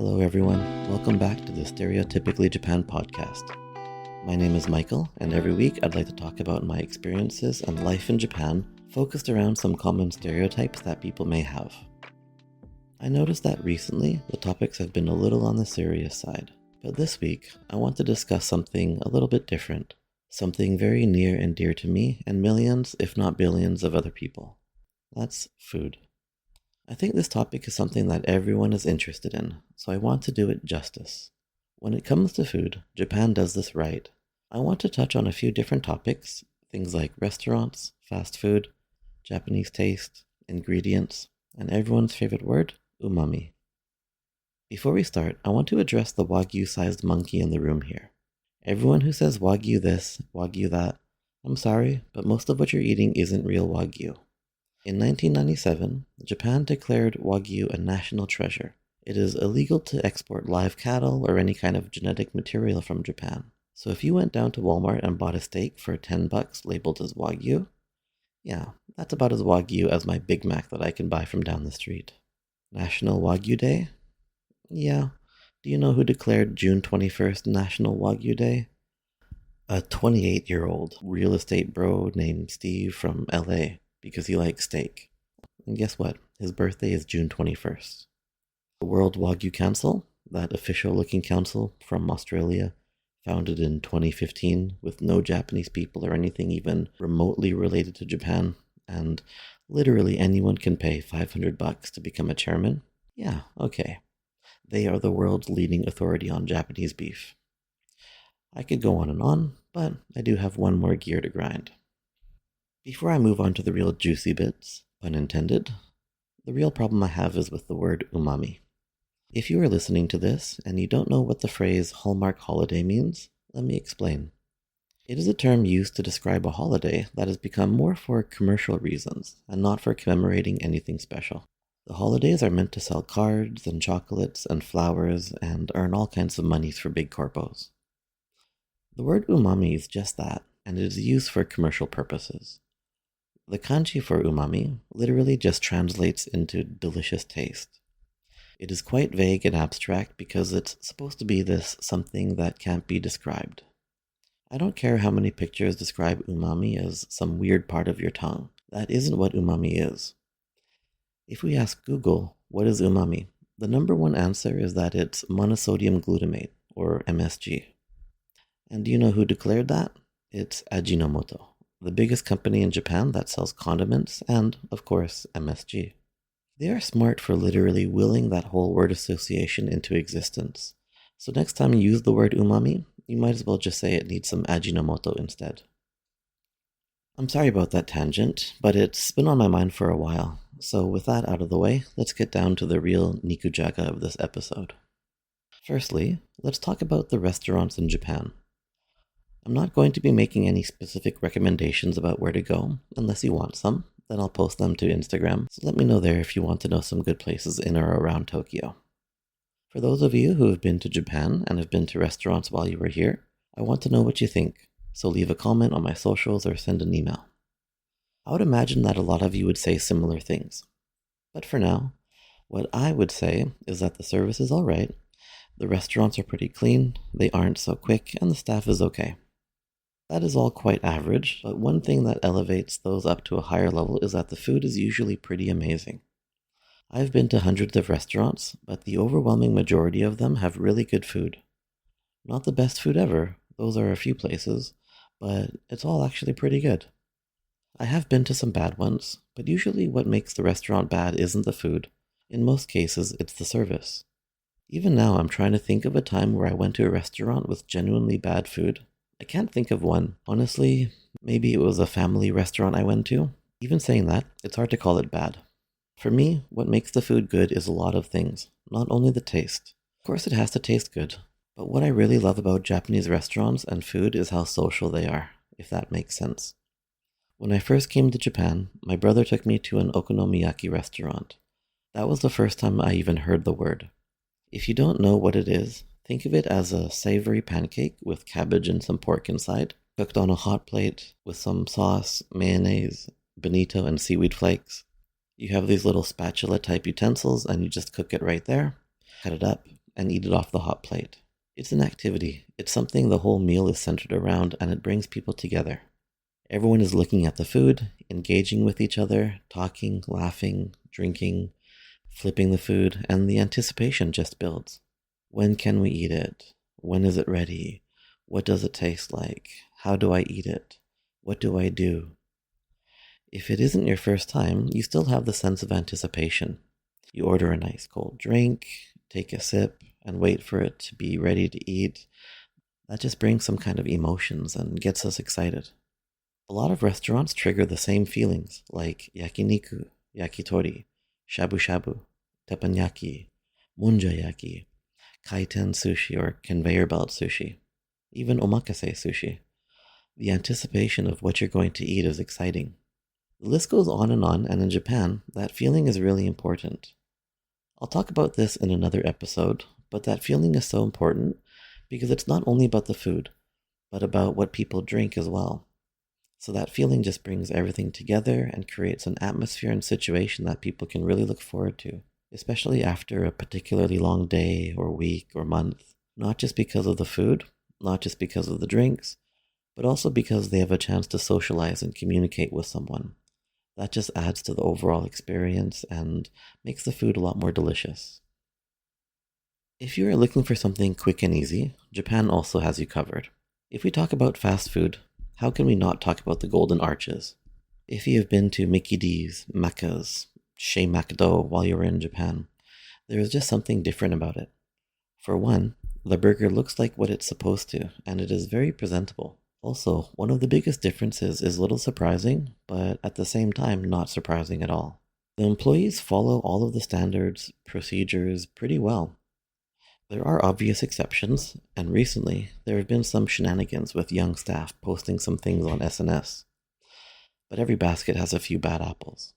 Hello everyone, welcome back to the Stereotypically Japan podcast. My name is Michael, and every week I'd like to talk about my experiences and life in Japan, focused around some common stereotypes that people may have. I noticed that recently the topics have been a little on the serious side, but this week I want to discuss something a little bit different, something very near and dear to me and millions, if not billions, of other people. That's food. I think this topic is something that everyone is interested in, so I want to do it justice. When it comes to food, Japan does this right. I want to touch on a few different topics, things like restaurants, fast food, Japanese taste, ingredients, and everyone's favorite word, umami. Before we start, I want to address the Wagyu-sized monkey in the room here. Everyone who says Wagyu this, Wagyu that, I'm sorry, but most of what you're eating isn't real Wagyu. In 1997, Japan declared Wagyu a national treasure. It is illegal to export live cattle or any kind of genetic material from Japan. So if you went down to Walmart and bought a steak for $10 labeled as Wagyu, yeah, that's about as Wagyu as my Big Mac that I can buy from down the street. National Wagyu Day? Yeah. Do you know who declared June 21st National Wagyu Day? A 28-year-old real estate bro named Steve from LA. Because he likes steak. And guess what? His birthday is June 21st. The World Wagyu Council, that official-looking council from Australia, founded in 2015 with no Japanese people or anything even remotely related to Japan, and literally anyone can pay $500 to become a chairman. Yeah, okay. They are the world's leading authority on Japanese beef. I could go on, but I do have one more gear to grind. Before I move on to the real juicy bits, pun intended, the real problem I have is with the word umami. If you are listening to this and you don't know what the phrase Hallmark holiday means, let me explain. It is a term used to describe a holiday that has become more for commercial reasons and not for commemorating anything special. The holidays are meant to sell cards and chocolates and flowers and earn all kinds of monies for big corpos. The word umami is just that, and it is used for commercial purposes. The kanji for umami literally just translates into delicious taste. It is quite vague and abstract because it's supposed to be this something that can't be described. I don't care how many pictures describe umami as some weird part of your tongue. That isn't what umami is. If we ask Google, what is umami? The number one answer is that it's monosodium glutamate, or MSG. And do you know who declared that? It's Ajinomoto, the biggest company in Japan that sells condiments and, of course, MSG. They are smart for literally willing that whole word association into existence. So next time you use the word umami, you might as well just say it needs some Ajinomoto instead. I'm sorry about that tangent, but it's been on my mind for a while. So with that out of the way, let's get down to the real nikujaga of this episode. Firstly, let's talk about the restaurants in Japan. I'm not going to be making any specific recommendations about where to go, unless you want some. Then I'll post them to Instagram, so let me know there if you want to know some good places in or around Tokyo. For those of you who have been to Japan and have been to restaurants while you were here, I want to know what you think, so leave a comment on my socials or send an email. I would imagine that a lot of you would say similar things. But for now, what I would say is that the service is alright, the restaurants are pretty clean, they aren't so quick, and the staff is okay. That is all quite average, but one thing that elevates those up to a higher level is that the food is usually pretty amazing. I've been to hundreds of restaurants, but the overwhelming majority of them have really good food. Not the best food ever, those are a few places, but it's all actually pretty good. I have been to some bad ones, but usually what makes the restaurant bad isn't the food. In most cases, it's the service. Even now, I'm trying to think of a time where I went to a restaurant with genuinely bad food. I can't think of one. Honestly, maybe it was a family restaurant I went to. Even saying that, it's hard to call it bad. For me, what makes the food good is a lot of things, not only the taste. Of course it has to taste good, but what I really love about Japanese restaurants and food is how social they are, if that makes sense. When I first came to Japan, my brother took me to an okonomiyaki restaurant. That was the first time I even heard the word. If you don't know what it is, think of it as a savory pancake with cabbage and some pork inside, cooked on a hot plate with some sauce, mayonnaise, bonito, and seaweed flakes. You have these little spatula-type utensils and you just cook it right there, cut it up, and eat it off the hot plate. It's an activity. It's something the whole meal is centered around, and it brings people together. Everyone is looking at the food, engaging with each other, talking, laughing, drinking, flipping the food, and the anticipation just builds. When can we eat it? When is it ready? What does it taste like? How do I eat it? What do I do? If it isn't your first time, you still have the sense of anticipation. You order a nice cold drink, take a sip, and wait for it to be ready to eat. That just brings some kind of emotions and gets us excited. A lot of restaurants trigger the same feelings, like yakiniku, yakitori, shabu shabu, teppanyaki, munjayaki, kaiten sushi or conveyor belt sushi, even omakase sushi. The anticipation of what you're going to eat is exciting. The list goes on, and in Japan, that feeling is really important. I'll talk about this in another episode, but that feeling is so important because it's not only about the food, but about what people drink as well. So that feeling just brings everything together and creates an atmosphere and situation that people can really look forward to, especially after a particularly long day or week or month, not just because of the food, not just because of the drinks, but also because they have a chance to socialize and communicate with someone. That just adds to the overall experience and makes the food a lot more delicious. If you are looking for something quick and easy, Japan also has you covered. If we talk about fast food, how can we not talk about the Golden Arches? If you have been to Mickey D's, Macca's, Chez McDo while you were in Japan, there is just something different about it. For one, the burger looks like what it's supposed to, and it is very presentable. Also, one of the biggest differences is a little surprising, but at the same time not surprising at all. The employees follow all of the standards, procedures pretty well. There are obvious exceptions, and recently there have been some shenanigans with young staff posting some things on SNS. But every basket has a few bad apples.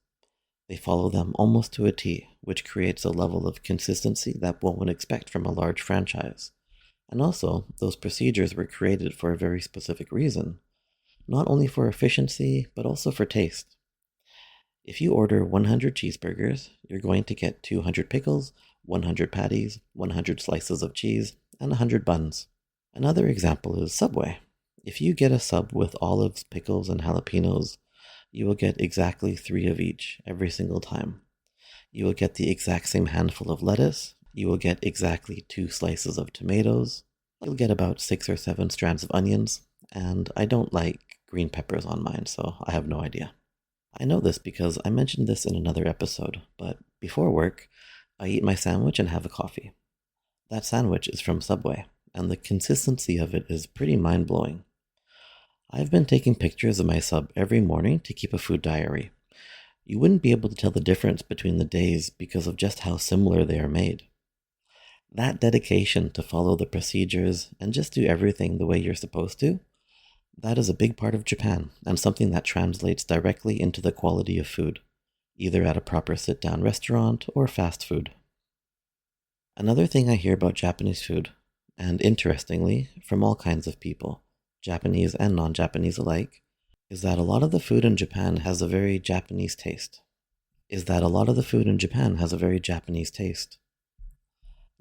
They follow them almost to a T, which creates a level of consistency that one would expect from a large franchise. And also, those procedures were created for a very specific reason, not only for efficiency, but also for taste. If you order 100 cheeseburgers, you're going to get 200 pickles, 100 patties, 100 slices of cheese, and 100 buns. Another example is Subway. If you get a sub with olives, pickles, and jalapenos, you will get exactly 3 of each every single time. You will get the exact same handful of lettuce, you will get exactly 2 slices of tomatoes, you'll get about 6 or 7 strands of onions, and I don't like green peppers on mine, so I have no idea. I know this because I mentioned this in another episode, but before work, I eat my sandwich and have a coffee. That sandwich is from Subway, and the consistency of it is pretty mind-blowing. I've been taking pictures of my sub every morning to keep a food diary. You wouldn't be able to tell the difference between the days because of just how similar they are made. That dedication to follow the procedures and just do everything the way you're supposed to, that is a big part of Japan and something that translates directly into the quality of food, either at a proper sit-down restaurant or fast food. Another thing I hear about Japanese food, and interestingly, from all kinds of people, Japanese and non-Japanese alike, is that a lot of the food in Japan has a very Japanese taste.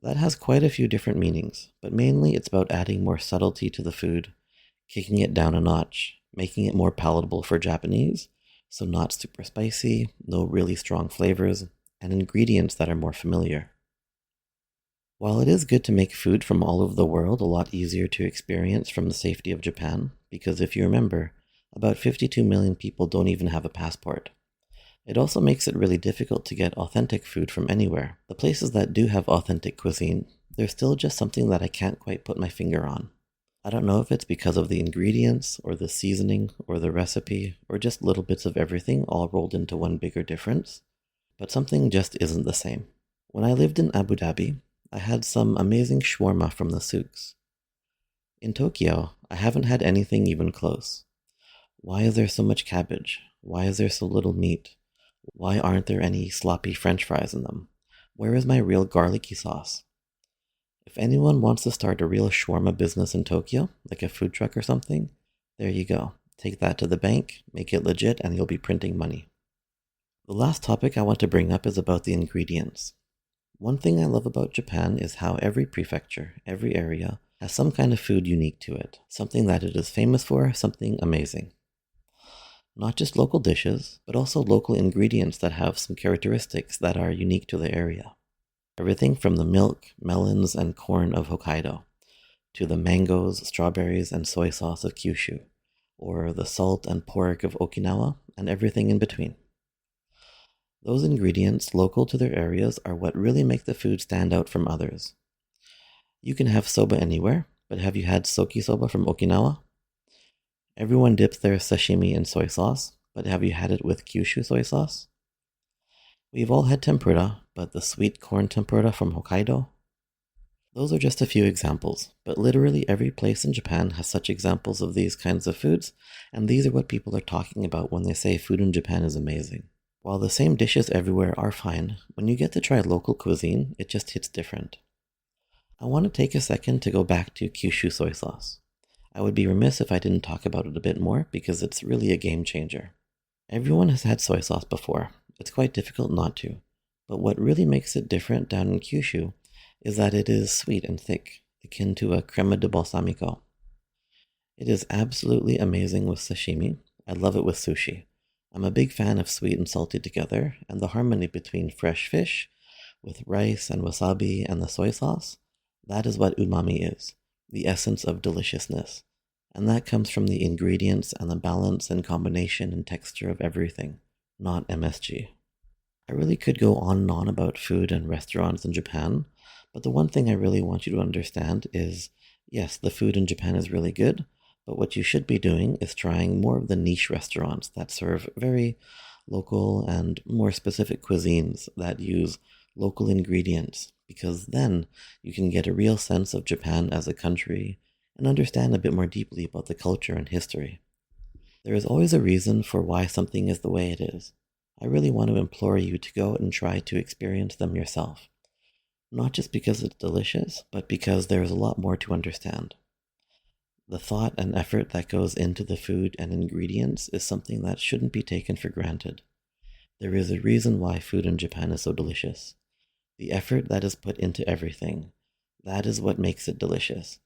That has quite a few different meanings, but mainly it's about adding more subtlety to the food, kicking it down a notch, making it more palatable for Japanese, so not super spicy, no really strong flavors, and ingredients that are more familiar. While it is good to make food from all over the world a lot easier to experience from the safety of Japan, because if you remember, about 52 million people don't even have a passport. It also makes it really difficult to get authentic food from anywhere. The places that do have authentic cuisine, there's still just something that I can't quite put my finger on. I don't know if it's because of the ingredients, or the seasoning, or the recipe, or just little bits of everything all rolled into one bigger difference, but something just isn't the same. When I lived in Abu Dhabi, I had some amazing shawarma from the souks. In Tokyo, I haven't had anything even close. Why is there so much cabbage? Why is there so little meat? Why aren't there any sloppy French fries in them? Where is my real garlicky sauce? If anyone wants to start a real shawarma business in Tokyo, like a food truck or something, there you go. Take that to the bank, make it legit, and you'll be printing money. The last topic I want to bring up is about the ingredients. One thing I love about Japan is how every prefecture, every area, has some kind of food unique to it, something that it is famous for, something amazing. Not just local dishes, but also local ingredients that have some characteristics that are unique to the area. Everything from the milk, melons, and corn of Hokkaido, to the mangoes, strawberries, and soy sauce of Kyushu, or the salt and pork of Okinawa, and everything in between. Those ingredients local to their areas are what really make the food stand out from others. You can have soba anywhere, but have you had soki soba from Okinawa? Everyone dips their sashimi in soy sauce, but have you had it with Kyushu soy sauce? We've all had tempura, but the sweet corn tempura from Hokkaido? Those are just a few examples, but literally every place in Japan has such examples of these kinds of foods, and these are what people are talking about when they say food in Japan is amazing. While the same dishes everywhere are fine, when you get to try local cuisine, it just hits different. I want to take a second to go back to Kyushu soy sauce. I would be remiss if I didn't talk about it a bit more because it's really a game changer. Everyone has had soy sauce before. It's quite difficult not to. But what really makes it different down in Kyushu is that it is sweet and thick, akin to a crema de balsamico. It is absolutely amazing with sashimi. I love it with sushi. I'm a big fan of sweet and salty together, and the harmony between fresh fish with rice and wasabi and the soy sauce, that is what umami is, the essence of deliciousness. And that comes from the ingredients and the balance and combination and texture of everything, not MSG. I really could go on and on about food and restaurants in Japan, but the one thing I really want you to understand is, yes, the food in Japan is really good, but what you should be doing is trying more of the niche restaurants that serve very local and more specific cuisines that use local ingredients, because then you can get a real sense of Japan as a country and understand a bit more deeply about the culture and history. There is always a reason for why something is the way it is. I really want to implore you to go and try to experience them yourself. Not just because it's delicious, but because there is a lot more to understand. The thought and effort that goes into the food and ingredients is something that shouldn't be taken for granted. There is a reason why food in Japan is so delicious. The effort that is put into everything, that is what makes it delicious.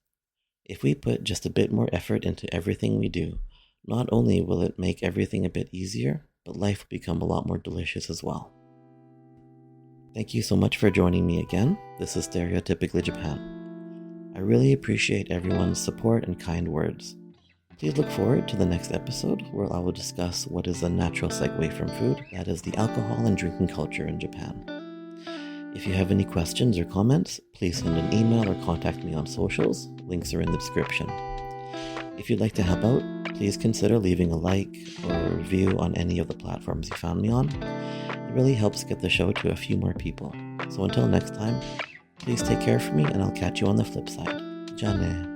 If we put just a bit more effort into everything we do, not only will it make everything a bit easier, but life will become a lot more delicious as well. Thank you so much for joining me again. This is Stereotypically Japan. I really appreciate everyone's support and kind words. Please look forward to the next episode where I will discuss what is a natural segue from food, that is the alcohol and drinking culture in Japan. If you have any questions or comments, please send an email or contact me on socials. Links are in the description. If you'd like to help out, please consider leaving a like or a review on any of the platforms you found me on. It really helps get the show to a few more people. So until next time, please take care of me and I'll catch you on the flip side. Ja ne.